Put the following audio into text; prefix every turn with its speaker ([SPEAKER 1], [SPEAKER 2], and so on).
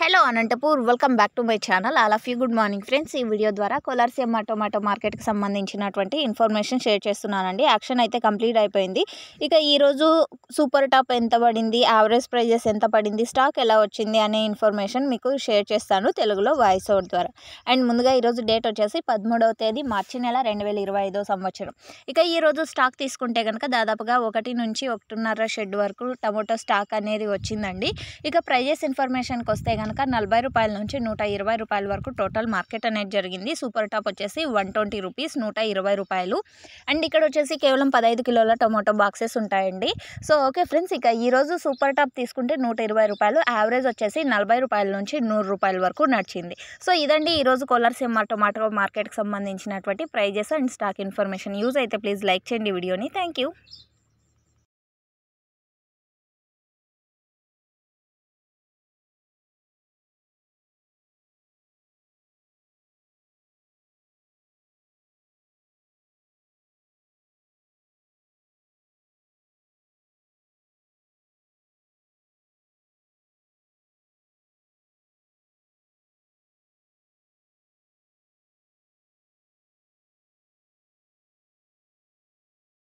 [SPEAKER 1] Hello Anantapur welcome back to my channel. All of you good morning friends. ఈ video ద్వారా కోలార్సీమ tomato మార్కెట్కి సంబంధించినటువంటి information share చేస్తున్నానండి. Action అయితే కంప్లీట్ అయిపోయింది. ఇక ఈరోజు సూపర్ టాప్ ఎంత పడింది, యావరేజ్ ప్రైజెస్ ఎంత పడింది, స్టాక్ ఎలా వచ్చింది అనే ఇన్ఫర్మేషన్ మీకు షేర్ చేస్తాను తెలుగులో వాయిస్ ఓవర్ ద్వారా. అండ్ ముందుగా ఈరోజు డేట్ వచ్చేసి 13వ తేదీ మార్చి నెల 2025 సంవత్సరం. ఇక ఈరోజు స్టాక్ తీసుకుంటే కనుక దాదాపుగా 1 నుంచి 1.5 షెడ్ వరకు టమోటో స్టాక్ అనేది వచ్చిందండి. ఇక ప్రైజెస్ ఇన్ఫర్మేషన్కి వస్తే కనుక 40 రూపాయల నుంచి 120 రూపాయల వరకు టోటల్ మార్కెట్ అనేది జరిగింది. సూపర్ టాప్ వచ్చేసి 120 రూపీస్, 120 రూపాయలు. అండ్ ఇక్కడ వచ్చేసి కేవలం 15 కిలోల టొమాటో బాక్సెస్ ఉంటాయండి. సో ఓకే ఫ్రెండ్స్, ఇక ఈరోజు సూపర్ టాప్ తీసుకుంటే 120 రూపాయలు, యావరేజ్ వచ్చేసి 40 రూపాయల నుంచి 100 రూపాయల వరకు నడిచింది. సో ఇదండి ఈరోజు కోలార్సీమ టొమాటో మార్కెట్కి సంబంధించినటువంటి prices and stock information. Use అయితే ప్లీజ్ లైక్ చేయండి వీడియోని. Thank you.